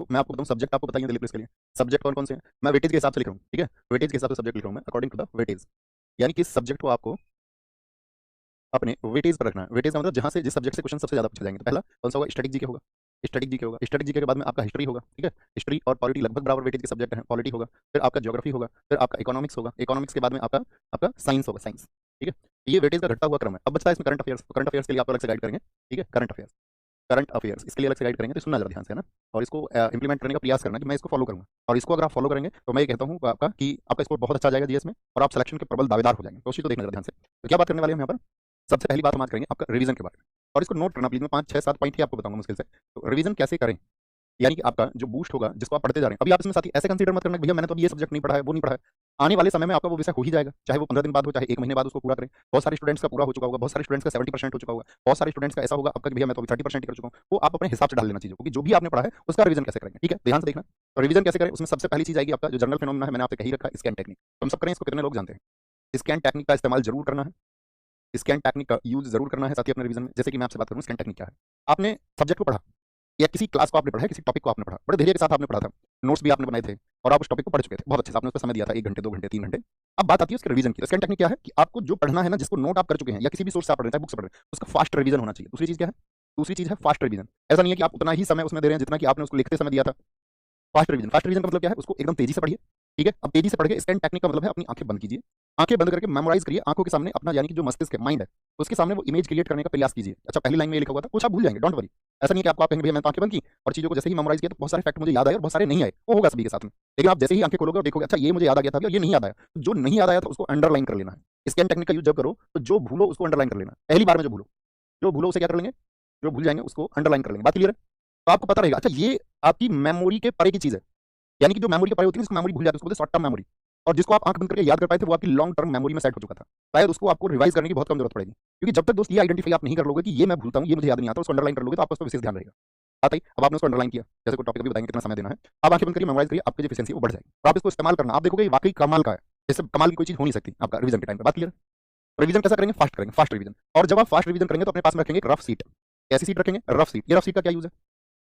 तो मैं आपको बताऊं सब्जेक्ट आपको बताइए दिलीप इसके लिए सब्जेक्ट कौन कौन से हैं। मैं वेटेज के हिसाब से लिख रहा हूँ, ठीक है, वेटेज के हिसाब से सब्जेक्ट लिख रहा हूँ मैं अकॉर्डिंग टू द वेटेज। यानी कि इस सब्जेक्ट को आपको अपने वेटेज पर रखना है। वेटेज का मतलब जहां से जिस सब्जेक्ट से क्वेश्चन सबसे ज्यादा पूछे जाएंगे। तो पहला कौन सा होगा, स्टैटिक जीके होगा। स्टैटिक जीके होगा, स्टैटिक जीके के बाद में आपका हिस्ट्री होगा, ठीक है, हिस्ट्री और पॉलिटी लगभग बराबर वेटेज के सब्जेक्ट हैं। पॉलिटी होगा, फिर आपका ज्योग्राफी होगा, फिर आपका इकोनॉमिक्स होगा, इकोनॉमिक्स के बाद में आपका आपका साइंस होगा, साइंस, ठीक है। ये वेटेज का घटता हुआ क्रम है। अब बचता है इसमें करंट अफेयर्स। करंट अफेयर्स के लिए आपको अलग से गाइड करेंगे, ठीक है, करंट अफेयर्स, करंट अफेयर्स इसके लिए अलग से गाइड करेंगे। तो सुनना जरा ध्यान से, है ना, और इसको इंप्लीमेंट करने का प्रयास करना कि मैं इसको फॉलो करूंगा। और इसको अगर आप फॉलो करेंगे तो मैं ये कहता हूँ आपका कि आपका स्कोर बहुत अच्छा आ जाएगा जीएस में, और आप सिलेक्शन के प्रबल दावेदार हो जाएंगे। तो उसी को देखना जरा ध्यान से। तो क्या बात करने वाले हैं हम यहाँ पर, सबसे पहली बात हम आज करेंगे आपका रिवीजन के बारे में। और इसको नोट करना प्लीज, मैं 5 6 7 पॉइंट ही आपको बताऊंगा मुश्किल से। तो रिवीजन कैसे करें, यानी कि आपका जो बूस्ट होगा जिसको आप पढ़ते जा रहे हैं। अभी आप इसमें साथी ऐसे कंसीडर मत करना कि भैया मैंने तो ये सब्जेक्ट नहीं पढ़ा है, वो नहीं पढ़ा है। आने वाले समय में आपका वो विषय हो ही जाएगा, चाहे वो 15 दिन बाद हो, चाहे 1 महीने बाद उसको पूरा करें। बहुत सारे स्टूडेंट्स का पूरा हो चुका होगा, बहुत सारे स्टूडेंट्स का 70% हो चुका होगा, बहुत सारे स्टूडेंट्स का ऐसा होगा आपका कि भैया मैं तो अभी 30% ही कर चुका हूँ। वो आप अपने हिसाब से डाल लेना चीजों, क्योंकि जो भी आपने पढ़ा है उसका रिवीजन कैसे करेंगे, ठीक है, ध्यान से देखना। तो रिवीजन कैसे करें, उसमें सबसे पहली चीज आएगी आपका जो जनरल फिनोमेना है, मैंने आपसे कही रखा, स्कैन टेक्निक। तो हम सब करें, इसको कितने लोग जानते हैं। स्कैन टेक्निक का इस्तेमाल जरूर करना है, स्कैन टेक्निक का यूज जरूर करना है साथ ही अपने रिवीजन में। जैसे कि मैं आपसे बात करूँ स्कैन टेक्निक क्या है। आपने सब्जेक्ट को पढ़ा या किसी क्लास को आपने पढ़ा है, किसी टॉपिक को आपने पढ़ा, बड़े धैर्य के साथ आपने पढ़ा था, नोट्स भी आपने बनाए थे, और आप उस टॉपिक को पढ़ चुके थे बहुत अच्छे से, आपने उसका समय दिया था 1 घंटे 2 घंटे 3 घंटे। अब बात आती है उसके रिवीजन की। स्कैन टेक्निक क्या है कि आपको जो पढ़ना है ना, जिसको नोट आप कर चुके हैं या किसी भी सोर्स से आप पढ़ रहे हैं, चाहे बुक से पढ़ रहे हैं, उसका फास्ट रिवीजन होना चाहिए। दूसरी चीज क्या है, दूसरी चीज है फास्ट रिवीजन। ऐसा नहीं है कि आप उतना ही समय उसमें दे रहे हैं जितना कि आपने उसको लिखते समय दिया था। फास्ट रिवीजन, फास्ट रिवीजन का मतलब क्या है, उसको एकदम तेजी से पढ़िए, ठीक है। अब तेजी से पढ़ के स्कैन टेक्निक का मतलब है अपनी आंखें बंद कीजिए, आंखें बंद करके मेमोराइज करिए आंखों के सामने अपना, यानी कि जो मस्तिष्क है, माइंड है, उसके सामने वो इमेज क्रिएट करने का प्रयास कीजिए। अच्छा पहली लाइन में ये लिखा हुआ था, कुछ आप भूल जाएंगे, डोंट वरी। ऐसा नहीं है कि आपको आप कहेंगे भैया मैं तो आंखें बंद की और चीजों को जैसे ही मेमोराइज किया तो बहुत सारे फैक्ट मुझे याद आए और बहुत सारे नहीं आए, वो होगा सभी के साथ में। लेकिन आप जैसे ही आंखें खोलोगे और देखोगे अच्छा ये मुझे याद आ गया था भैया, ये नहीं याद आया, तो जो नहीं याद आया था उसको अंडरलाइन कर लेना है। स्कैन टेक्निक का यूज जब करो तो जो भूलो उसको अंडरलाइन कर लेना, पहली बार में जो भूलो उसे क्या कर लेंगे, जो भूल जाएंगे उसको अंडरलाइन कर लेंगे। बात क्लियर है। तो आपको पता रहेगा अच्छा ये आपकी मेमोरी के परे की चीज है, यानी कि जो मेमोरी के परे होती है उसको मेमोरी भूल जाती है, उसको बोलते हैं शॉर्ट टर्म मेमोरी। और जिसको आप आंख बंद करके याद कर पाए थे वो आपकी लॉन्ग टर्म मेमोरी में सेट हो चुका था। शायद उसको आपको रिवाइज करने की बहुत कम जरूरत पड़ेगी, क्योंकि जब तक दोस्त ये आइडेंटिफाई आप नहीं कर लोगे कि ये मैं भूलता हूँ, ये मुझे याद नहीं आता, उसको अंडरलाइन कर लोगे तो आपको उसका विशेष ध्यान रहेगा। बात आई, अब आपने उसको अंडरलाइन किया, जैसे कोई टॉपिक अभी बताएंगे कितना समय देना है, आप आंखें बंद करिए, मेमोराइज करिए, आपकी जो एफिशिएंसी वो बढ़ जाएगी। और आप इसको इस्तेमाल करना, आप देखोगे वाकई कमाल का है, इससे कमाल की कोई चीज हो नहीं सकती आपका रिवीजन के टाइम पे। बात क्लियर। रिवीजन कैसा करेंगे, फास्ट करेंगे, फास्ट रिवीजन। और जब आप फास्ट रिवीजन करेंगे तो अपने पास में रखेंगे एक रफ सीट। कैसी सीट रखेंगे, रफ सीट। ये रफ सीट का क्या यूज है,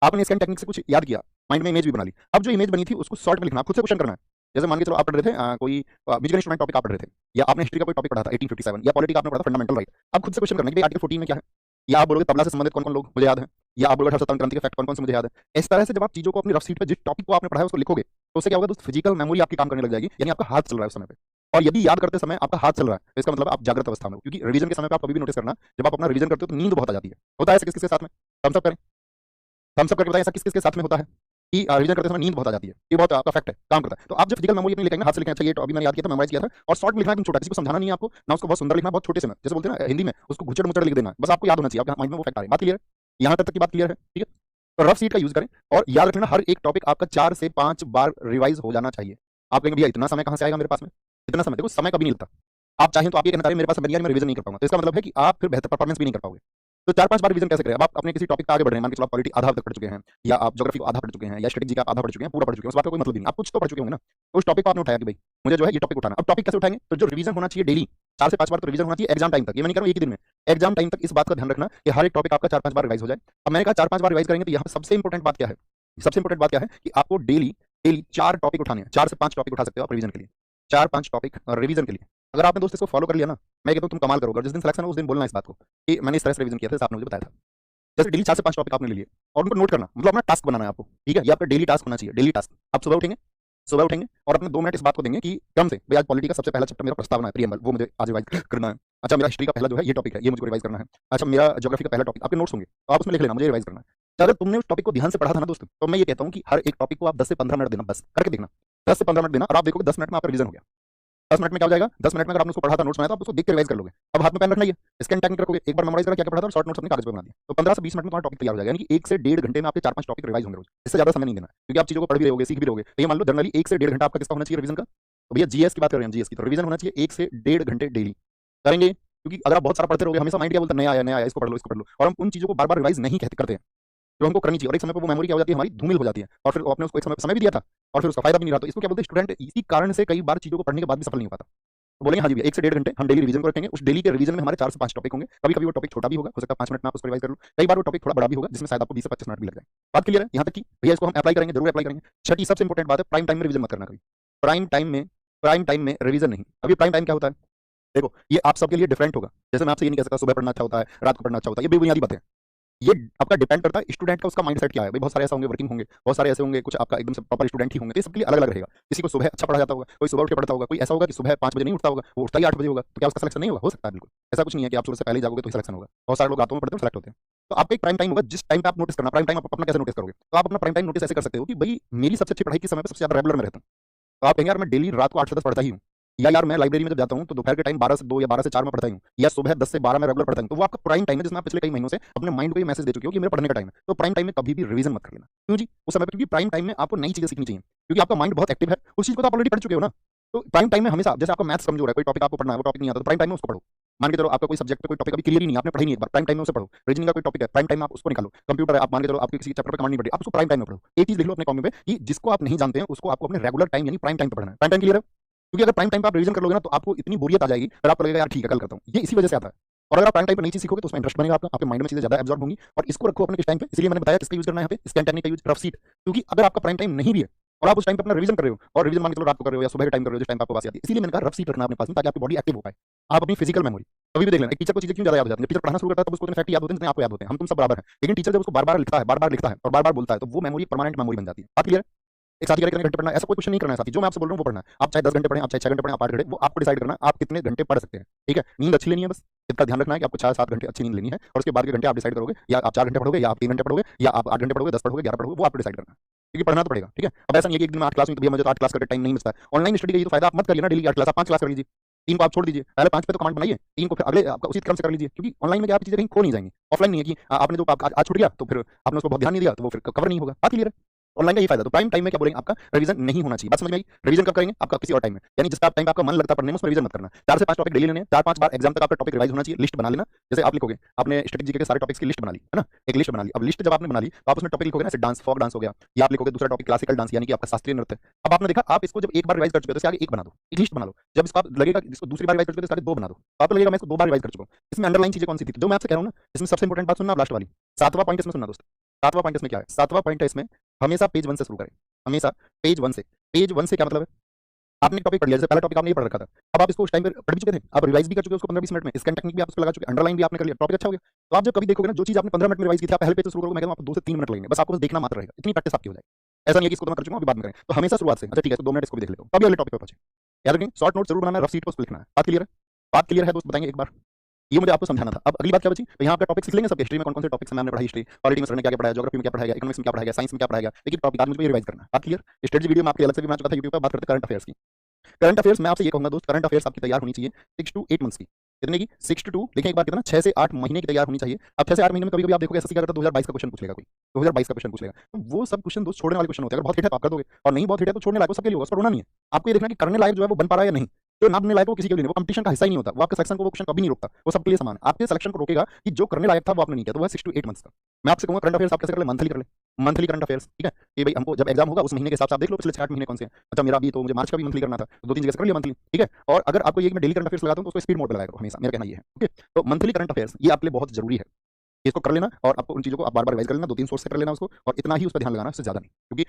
आपने स्कैन टेक्निक से कुछ याद किया, माइंड में इमेज भी बना ली, अब जो इमेज बनी थी उसको शॉर्ट में लिखना, खुद से क्वेश्चन करना है। जैसे मान के चलो आप पढ़ रहे थे कोई म्यूजिकल इंस्ट्रूमेंट टॉपिक आप पढ़ रहे थे, या आपने हिस्ट्री का कोई टॉपिक पढ़ा था 1857, या पॉलिटी का आपने पढ़ा था फंडामेंटल राइट। अब खुद से क्वेश्चन करना है कि आर्टिकल 14 में क्या है, या आप बोलोगे तबला से संबंधित कौन कौन लोग मुझे याद है, या आप बोलोगे 1857 क्रांति के फैक्ट कौन कौन से मुझे याद है। इस तरह से जब आप चीजों को अपनी रफ सीट पे जिस टॉपिक को आपने पढ़ा है उसको लिखोगे तो उससे क्या होगा दोस्त, फिजिकल मेमोरी आपकी काम करने लग जाएगी, यानी आपका हाथ चल रहा है उस समय पे। और यदि याद करते समय आपका हाथ चल रहा है तो इसका मतलब आप जागृत अवस्था में हो, क्योंकि रिवीजन के समय पे आप कभी भी नोटिस करना जब आप अपना रिवीजन करते हो तो नींद बहुत आ जाती है। होता है ऐसे किस किसके साथ में, हम सब करें, हम सब करके बताएं ऐसा किस किसके साथ में होता है कि रिवीजन करते समय नींद बहुत आ जाती है। ये बहुत आपका फैक्ट है, काम करता है। तो आप जब फिजिकल मेमोरी अपनी लिखेंगे, हाथ से लिखें, अच्छा ये तो अभी मैंने याद किया था, मेमोराइज किया था, और शॉर्ट में लिखना एकदम छोटा, किसी को समझाना नहीं है आपको ना, उसको बहुत सुंदर लिखना, बहुत छोटे से में, जैसे बोलते हैं ना हिंदी में, उसको घुचड़ मुचड़ लिख देना, बस आपको याद होना चाहिए, आपके माइंड में वो फैक्ट आ रहा है। बात क्लियर है, यहाँ तक की बात क्लियर है, ठीक है। तो रफ सीट का यूज करें, और याद रखना हर एक टॉपिक आपका 4 से 5 बार रिवाइज हो जाना चाहिए। आप कहेंगे भैया इतना समय कहाँ से आएगा मेरे पास में, इतना समय, देखो समय कभी नहीं लगता। आप चाहें तो आप ये कहना चाह रहे हैं मेरे पास समय नहीं है, मैं रिवीजन नहीं कर पाऊंगा, तो इसका मतलब है कि आप फिर बेहतर परफॉर्मेंस भी नहीं कर पाओगे। तो 4 5 बार रिवीजन कैसे करें। अब आप अपने किसी टॉपिक पे आगे बढ़ रहे हैं, मान के चलो आप पॉलिटी आधा तक पढ़ चुके हैं, या आप ज्योग्राफी को आधा पढ़ चुके हैं, या स्ट्रेटेजी का आधा पढ़ चुके हैं, पूरा पढ़ चुके हैं, उस बात का कोई मतलब ही नहीं, आप कुछ तो पढ़ चुके होंगे ना। तो उस टॉपिक को आपने उठाया कि भाई मुझे जो है ये टॉपिक उठाना। अब टॉपिक कैसे उठाएंगे, तो जो रिवीजन होना चाहिए डेली 4 से 5 बार तो रिवीजन होना चाहिए एग्जाम टाइम तक। ये मैं नहीं कर रहा हूं एक ही दिन में, एग्जाम टाइम तक इस बात का ध्यान रखना कि हर एक टॉपिक आपका 4 5 बार रिवाइज हो जाए। अब मैंने कहा 4 5 बार रिवाइज करेंगे तो यहाँ सबसे इंपॉर्टेंट बात क्या है, सबसे इंपॉर्टेंट बात क्या है कि आपको डेली डेली 4 टॉपिक उठाने हैं, 4 से 5 टॉपिक उठा सकते हो आप रिवीजन के लिए, 4 5 टॉपिक रिवीजन के लिए। अगर आपने दोस्त इसको फॉलो कर लिया ना, मैं कहता हूं तुम कमाल करोगे, और जिस दिन सिलेक्शन हो उस दिन बोलना इस बात को कि मैंने इस तरह से रिवीजन किया था, जैसे आपने मुझे बताया था। जैसे डेली 4 से 5 टॉपिक आपने ले लिए और उनको नोट करना, मतलब अपना टास्क बनाना है आपको, ठीक है, ये आपका डेली टास्क होना चाहिए। डेली टास्क आप सुबह उठेंगे और अपने 2 मिनट इस बात को देंगे कि कम से भाई आज पॉलिटी का सबसे पहला चैप्टर मेरा प्रस्तावना है, प्रीएम्बल, वो मुझे आज रिवाइज करना है। अच्छा मेरा हिस्ट्री का पहला जो है ये टॉपिक है, ये मुझे रिवाइज करना है। अच्छा मेरा ज्योग्राफी का पहला टॉपिक, आपके नोट्स होंगे तो आप उसमें लिख लेना मुझे रिवाइज करना है। तो अगर तुमने उस टॉपिक को ध्यान से पढ़ा था ना दोस्त, तो मैं ये कहता हूँ कि हर एक टॉपिक को आप 10 से 15 मिनट देना, बस करके देखना, 10 से 15 मिनट देना, और आप देखोगे 10 मिनट में आपका रिवीजन हो गया। 10 मिनट में क्या हो जाएगा, 10 मिनट में अगर आपने उसको पढ़ा था, नोट्स बनाया था, आप उसको देख के रिवाइज कर लोगे। अब हाथ में पेन रखना, ये स्कैन टेक्निक रखोगे, एक बार मेमोराइज करा क्या क्या पढ़ा था और शॉर्ट नोट्स अपने कागज पे बना दिया, तो 15 से 20 मिनट में तुम्हारा टॉपिक तैयार हो जाएगा। यानी कि 1 से 1.5 घंटे में आपके 4 5 टॉपिक रिवाइज होंगे रोज, इससे ज्यादा समय नहीं देना, क्योंकि आप चीजों को पढ़ भी रहोगे, सीख भी रहोगे। तो ये मान लो जनरली 1 से 1.5 घंटा आपका किसका होना चाहिए रिवीजन का, तो भैया जीएस की बात कर रहे हैं, जीएस की तो रिवीजन होना चाहिए 1 से 1.5 घंटे डेली करेंगे। क्योंकि अगर आप बहुत सारा पढ़ते रहोगे, हमेशा माइंड क्या बोलता है नया आया, इसको पढ़ लो इसको पढ़ लो, और हम उन चीजों को बार बार रिवाइज नहीं कहते करते हैं जो हमको करनी चाहिए, और एक समय पर वो मेमोरी क्या हो जाती है हमारी, धूमिल हो जाती है, और फिर आपने उसको एक समय भी दिया था और फिर उसका फायदा भी नहीं रहा। तो इसको क्या बोलते हैं स्टूडेंट इसी कारण से कई बार चीजों को पढ़ने के बाद भी सफल नहीं हो पाता। तो बोलेंगे हाँ जी भैया 1 से 1.5 घंटे हम डेली रिवीजन को रखेंगे। उस डेली के रिवीजन में हमारे 4 से 5 टॉपिक होंगे। कभी-कभी वो टॉपिक छोटा भी होगा, हो सकता है 5 मिनट में आप उसको रिवाइज कर लो। कई बार वो टॉपिक थोड़ा बड़ा भी होगा जिसमें शायद आपको 20 से 25 मिनट भी लग जाए। बात क्लियर है? यहाँ तक कि भैया इसको हम अप्लाई करेंगे, जरूर अप्लाई करेंगे। छठी सबसे इंपॉर्टेंट बात है, प्राइम टाइम में रिवीजन मत करना कभी। प्राइम टाइम में रिवीजन नहीं। अभी प्राइम टाइम क्या होता है? देखो, ये आप सबके लिए डिफरेंट होगा। जैसे मैं आपसे ये नहीं कह सकता सुबह पढ़ना अच्छा होता है, रात को पढ़ना अच्छा होता है, ये बेबुनियादी बातें हैं। ये आपका डिपेंड करता है स्टूडेंट का, उसका माइंडसेट क्या है। भाई बहुत सारे ऐसे होंगे वर्किंग होंगे, बहुत सारे ऐसे होंगे कुछ आपका एकदम से प्रॉपर स्टूडेंट ही होंगे, तो ये सबके लिए अलग-अलग रहेगा। किसी को सुबह अच्छा पढ़ा जाता होगा, कोई सुबह उठ के पढ़ता होगा, कोई ऐसा होगा कि सुबह 5 बजे नहीं उठता होगा, वो उठता ही 8 बजे होगा, तो क्या उसका सिलेक्शन नहीं होगा? हो सकता है बिल्कुल। ऐसा कुछ नहीं है कि आप सुबह से पहले ही जाओगे तो ही सिलेक्शन होगा। बहुत सारे लोग रातों में पढ़ते हैं, सेलेक्ट होते हैं। तो आपका एक प्राइम टाइम होगा, जिस टाइम पे आप नोटिस करना, प्राइम टाइम आप अपना कैसे नोटिस करोगे? तो आप अपना प्राइम टाइम नोटिस ऐसे कर सकते हो कि भई मेरी सबसे अच्छी पढ़ाई किस समय पे सबसे ज़्यादा रेगुलर में रहता हूँ। तो आप कहेंगे यार मैं डेली रात को 8 से 10 पढ़ता ही हूँ, या यार मैं लाइब्रेरी में जब जाता हूँ तो दोपहर के टाइम 12 से 2 या 12 से 4 में पढ़ता ही हूँ, या सुबह 10 से 12 में रेगुलर पढ़ता हूँ। तो वो आपका प्राइम टाइम है जिसमें आप पिछले कई महीनों से अपने माइंड को ये मैसेज दे चुके हो कि मेरे पढ़ने का टाइम है। तो प्राइम टाइम में कभी भी रिवीजन मत कर लेना। क्यों जी? उस समय पे, क्योंकि प्राइम टाइम में आपको नई चीजें सीखनी चाहिए, क्योंकि आपका माइंड बहुत एक्टिव है, उस चीज को तो आप ऑलरेडी पढ़ चुके हो ना। तो प्राइम टाइम में हमेशा, जैसे आपका मैथ्स कमजोर है, कोई टॉपिक आपको पढ़ना है, वो टॉपिक नहीं आता, तो प्राइम टाइम में उसको पढ़ो। मान के चलो आपका कोई सब्जेक्ट कोई टॉपिक अभी क्लियर ही नहीं है, आपने पढ़ा ही नहीं, एक बार प्राइम टाइम में उसे पढ़ो। रीजनिंग का कोई टॉपिक है, प्राइम टाइम में आप उसको निकालो। कंप्यूटर है, आप मान के चलो आपको किसी चैप्टर पे कमांड नहीं पड़ी, आप उसको प्राइम टाइम में पढ़ो। एक चीज लिख लो अपने कॉपी पे कि जिसको आप नहीं जानते हैं उसको आपको अपने रेगुलर टाइम यानी प्राइम टाइम पे पढ़ना है। प्राइम टाइम क्लियर है? क्योंकि अगर प्राइम टाइम पे आप रिवीजन कर लोगे ना तो आपको इतनी बोरियत आ जाएगी, फिर आपको लगेगा यार ठीक है कल करता हूँ। ये इसी वजह से आता है। और अगर आप प्राइम टाइम पे नई चीज सीखोगे तो उसमें इंटरेस्ट बनेगा आपका, आपके माइंड में चीजें ज्यादा एब्जॉर्ब होंगी। और इसको रखो अपने किस टाइम पे, इसलिए मैंने बताया किसका यूज करना है यहाँ पे, स्कैन टेक्निक का यूज, रफ सीट। क्योंकि अगर आपका प्राइम टाइम नहीं भी है और आप उस टाइम पे अपना रिवीजन कर रहे हो, और रिवीजन मान के चलो रात को कर रहे हो या सुबह के टाइम कर रहे हो जिस टाइम पे आपको पास आती है, इसलिए मैंने कहा रफ सीट रखना अपने पास में ताकि आपकी बॉडी एक्टिव हो पाए। आप अपनी फिजिकल मेमोरी कभी भी देख लेना, एक टीचर को चीजें क्यों ज्यादा याद हो जाती है? टीचर पढ़ाना शुरू करता है तब उसको उतने फैक्ट याद होते हैं जितने आपको याद होते हैं। हम तुम सब बराबर हैं, लेकिन टीचर जब उसको बार-बार लिखता है, बार-बार लिखता है और बार-बार बोलता है तो वो मेमोरी परमानेंट मेमोरी बन जाती है। बात क्लियर है? एक साथी कह रहे कितने घंटे पढ़ना है, ऐसा कोई क्वेश्चन नहीं करना है साथी। जो मैं आपसे बोल रहा हूँ वो पढ़ना है। आप चाहे 10 घंटे पढ़ें, आप चाहे 6 घंटे पढ़ें, आप 8 घंटे, वो आपको डिसाइड करना है आप कितने घंटे पढ़ सकते हैं। ठीक है? नींद अच्छी लेनी है बस। इतना ध्यान रखना है कि आपको 4-7 घंटे अच्छी नींद लेनी है, और उसके बाद के घंटे आप डिसाइड करोगे, या आप 4 घंटे पढ़ोगे, या आप 3 घंटे पढ़ोगे, या आप 8 घंटे पढ़ोगे, 10 पढ़ोगे, 11 पढ़ोगे, वो आपको डिसाइड करना है। क्योंकि पढ़ना तो पड़ेगा, ठीक है? अब ऐसा नहीं है कि एक दिन में 8 क्लास हुई तो भैया मुझे तो 8 क्लास करके टाइम नहीं मिलता है। ऑनलाइन स्टडी का ये तो फायदा, आप मत करिए ना डेली 8 क्लास, आप 5 क्लास कर लीजिए। 3 को आप छोड़ दीजिए। पहले 5 पे तो कमांड बनाइए, 3 को फिर अगले आपका उसी क्रम से कर लीजिए, क्योंकि ऑनलाइन में क्या आप चीजें कहीं खो नहीं जाएंगी। ऑफलाइन नहीं है कि आपने जो आज छूट गया तो फिर आपने उसको बहुत ध्यान नहीं दिया तो वो फिर कवर नहीं होगा। बात क्लियर है? ऑनलाइन का ये फायदा। तो प्राइम टाइम में क्या बोलेंगे, आपका रिवीजन नहीं होना चाहिए। बात समझ में आई? रिवीजन कब करेंगे? आपका किसी और टाइम में, यानी जिस टाइम पे आपका मन लगता है पढ़ने में, उसमें रिवीजन मत करना। 4 से 5 टॉपिक डेली लेने हैं, 4-5 बार एग्जाम तक आपका टॉपिक रिवाइज होना चाहिए। लिस्ट बना लेना, जैसे आप लिखोगे, आपने स्ट्रेटजी के सारे टॉपिक्स की लिस्ट बना ली है ना, एक लिस्ट बना ली। अब लिस्ट जब आपने बना ली तो आप उसमें टॉपिक लिखोगे ना, जैसे डांस, फोक डांस हो गया, या आप लिखोगे दूसरा टॉपिक क्लासिकल डांस यानी कि आपका शास्त्रीय नृत्य। अब आपने देखा, आप इसको जब एक बार रिवाइज कर चुके हो तो इसके आगे एक बना दो, एक लिस्ट बना लो। जब इसको आप लगेगा इसको दूसरी बार रिवाइज कर चुके हो तो इसके आगे 2 बना दो। तो आपको लगेगा मैं इसको 2 बार रिवाइज कर चुका हूँ। इसमें अंडरलाइन चीजें कौन सी थी? जो मैं आपसे कह रहा हूँ ना, इसमें सबसे इंपॉर्टेंट बात सुनना, लास्ट वाली 7वां पॉइंट इसमें सुनना दोस्त। 7वां पॉइंट इसमें क्या है? 7वां पॉइंट है इसमें, हमेशा पेज 1 से शुरू करें। हमेशा पेज 1 से। पेज 1 से क्या मतलब है? आपने टॉपिक पढ़ लिया, जैसे पहला टॉपिक आपने ये पढ़ रखा था, अब आप इसको उस टाइम पे पढ़ भी चुके थे, आप रिवाइज भी कर चुके हो उसको 15-20 मिनट में, स्कैन टेक्निक भी आप उसको लगा चुके, अंडरलाइन भी आपने कर लिया, टॉपिक अच्छा हो गया। तो आप जब कभी देखोगे ना, जो चीज आपने 15 मिनट में रिवाइज की थी, आप पहले पेज से शुरू करोगे, मैं कहता हूं आपको 2 से 3 मिनट लगेंगे, बस आपको बस देखना मात्र रहेगा, इतनी प्रैक्टिस आपकी हो जाएगी। ऐसा नहीं है कि इसको तो मैं कर चुका हूं अभी बाद में करें। तो हमेशा शुरुआत से, अच्छा ठीक है, इसको 2 मिनट इसको भी देख लेता हूं, तभी अगले टॉपिक पे पहुंचे। याद रखें, शॉर्ट नोट जरूर बनाना है, रफ सीट पे उसको लिखना है। बात क्लियर है? बात क्लियर है दोस्त? बताएंगे एक बार, ये मुझे आपको समझाना था। अब अगली बात क्या बची? तो यहाँ आपका टॉपिक सीख लेंगे सब। हिस्ट्री में कौन-कौन से टॉपिक्स हैं हमने पढ़ा, हिस्ट्री, पॉलिटी में सर ने क्या-क्या पढ़ाया, ज्योग्राफी में क्या पढ़ाया, इकोनॉमिक्स में क्या पढ़ाया, साइंस में क्या पढ़ाया, एक-एक टॉपिक आज मुझे रिवाइज करना है। बात क्लियर? स्ट्रेटजी वीडियो में आपके अलग से भी बना चुका था यूट्यूब पे। बात करते हैं करंट अफेयर्स की। करंट अफेयर्स मैं आपसे ये कहूंगा दोस्त, करंट अफेयर्स आपकी तैयार होनी चाहिए 6 to 8 मंथ्स की। कितने की? 6 to 2, देखें एक बार कितना, 6 से 8 महीने की तैयार होनी चाहिए। अब 6 से 8 महीने में कभी-कभी आप देखोगे एसएससी का करता 2022 का क्वेश्चन पूछ लेगा कोई, 2022 का क्वेश्चन पूछ लेगा। तो वो सब क्वेश्चन दोस्त छोड़ने वाले क्वेश्चन होते हैं। अगर बहुत हिट है तो आप कर दोगे, और नहीं बहुत हिट है तो छोड़ने लायक, वो सबके लिए होगा, उस पर रोना नहीं है। आपको ये देखना कि करने लायक जो है वो बन पा रहा है या नहीं। जो ना बनने लायक वो किसी के लिए नहीं, वो कंपटीशन का हिस्सा ही नहीं होता, वो आपके सिलेक्शन को वो क्वेश्चन कभी नहीं रोकता, वो सबके लिए समान है। आपके सिलेक्शन को रोकेगा कि जो करने लायक था वो आपने नहीं किया, तो वो है 6 to 8 मंथ्स का। मैं आपसे कहूंगा करंट अफेयर्स आप कैसे कर ले, मंथली कर ले, मंथली करंट अफेयर्स, ठीक है? कि भाई हमको जब एग्जाम होगा उस महीने के हिसाब से आप देख लो पिछले 6-8 महीने कौन से हैं। अच्छा मेरा अभी तो मुझे मार्च का भी मंथली करना था, तो 2-3 जगह से कर लिया मंथली, ठीक है? और अगर आपको ये कि मैं डेली करंट अफेयर्स लगाता हूं तो उसको स्पीड मोड पे लगाया करो हमेशा, मेरा कहना ये है, ओके? तो मंथली करंट अफेयर्स ये आपके लिए बहुत जरूरी है। इसको कर लेना, और आपको उन चीजों को आप बार-बार रिवाइज कर लेना, 2-3 सोर्स से कर लेना उसको, और इतना ही उस पर ध्यान लगाना, उससे ज्यादा नहीं, क्योंकि